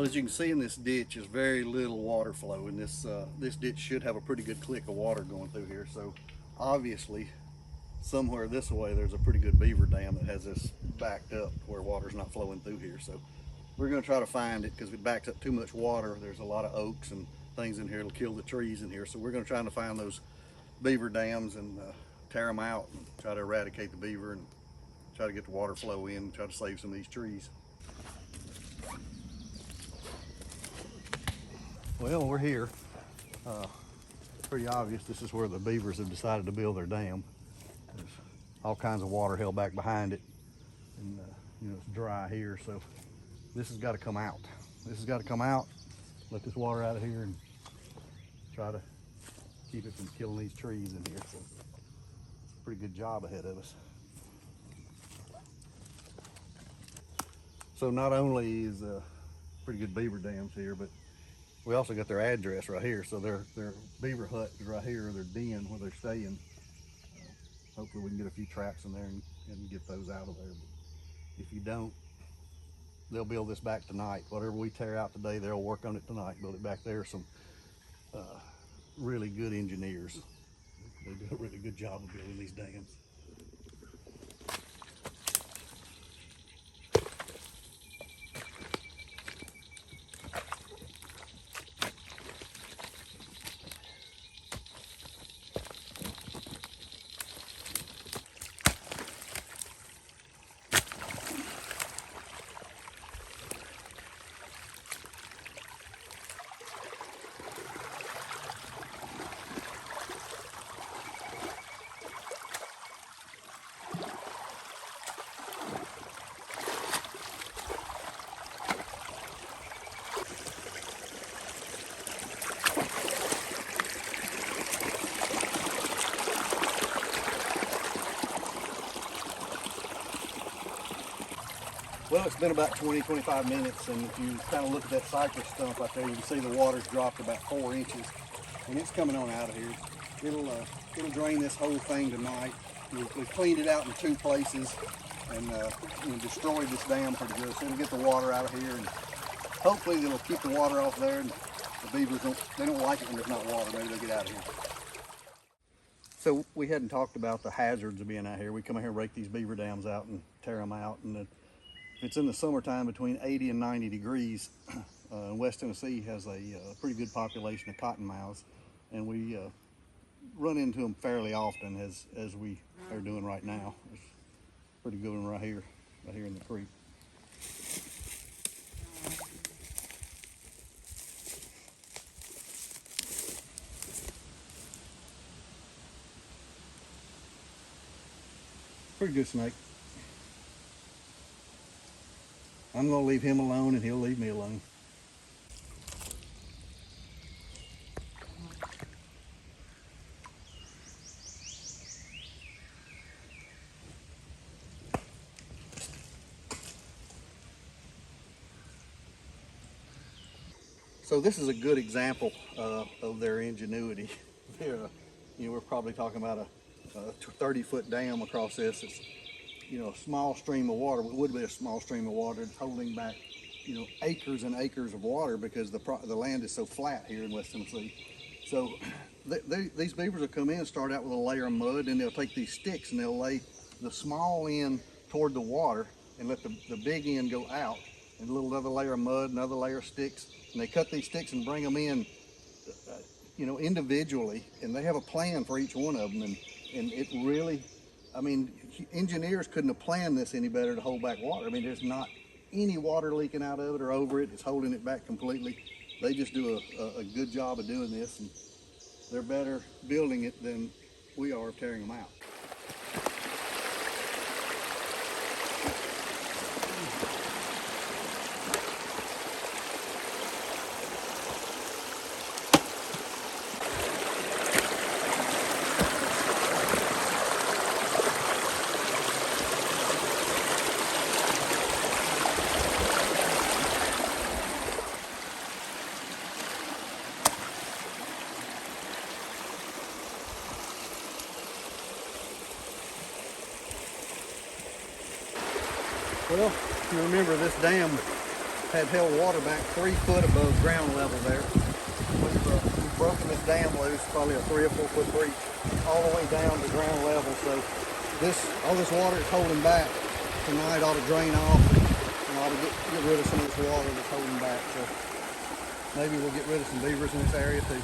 Well, as you can see in this ditch, is very little water flow, and this ditch should have a pretty good click of water going through here. So obviously, somewhere this way, there's a pretty good beaver dam that has this backed up where water's not flowing through here. So we're going to try to find it, because if it backs up too much water, there's a lot of oaks and things in here that'll kill the trees in here. So we're going to try to find those beaver dams and tear them out and try to eradicate the beaver and try to get the water flow in and try to save some of these trees. Well, we're here. Pretty obvious this is where the beavers have decided to build their dam. There's all kinds of water held back behind it, and you know, it's dry here, so this has got to come out. This has got to come out. Let this water out of here and try to keep it from killing these trees in here. So it's a pretty good job ahead of us. So not only is pretty good beaver dams here, but we also got their address right here. So their beaver hut is right here, their den where they're staying. Hopefully we can get a few traps in there and get those out of there. But if you don't, they'll build this back tonight. Whatever we tear out today, they'll work on it tonight, build it back there. Some really good engineers. They do a really good job of building these dams. Well, it's been about 20-25 minutes, and if you kind of look at that cypress stump right there, you can see the water's dropped about 4 inches, and it's coming on out of here. It'll drain this whole thing tonight. We've cleaned it out in 2 places and destroyed this dam pretty good, so it'll get the water out of here, and hopefully it'll keep the water off there, and the beavers don't like it when there's not water. Maybe they'll get out of here. So we hadn't talked about the hazards of being out here. We come out here and rake these beaver dams out and tear them out, and it's in the summertime between 80 and 90 degrees. West Tennessee has a pretty good population of cottonmouths, and we run into them fairly often, as we are doing right now. There's a pretty good one right here in the creek. Pretty good snake. I'm going to leave him alone and he'll leave me alone. So this is a good example of their ingenuity. We're probably talking about a 30-foot dam across this. It's, a small stream of water. It would be a small stream of water holding back, acres and acres of water, because the land is so flat here in West Tennessee. So these beavers will come in and start out with a layer of mud, and they'll take these sticks and they'll lay the small end toward the water and let the big end go out, and another layer of mud, another layer of sticks, and they cut these sticks and bring them in, individually, and they have a plan for each one of them, and it really, engineers couldn't have planned this any better to hold back water. There's not any water leaking out of it or over it. It's holding it back completely. They just do a good job of doing this, and they're better building it than we are of tearing them out. Well, you remember this dam had held water back 3 foot above ground level there. We've broken this dam loose, probably a 3 or 4 foot breach, all the way down to ground level. So all this water is holding back tonight ought to drain off and ought to get rid of some of this water that's holding back. So maybe we'll get rid of some beavers in this area too.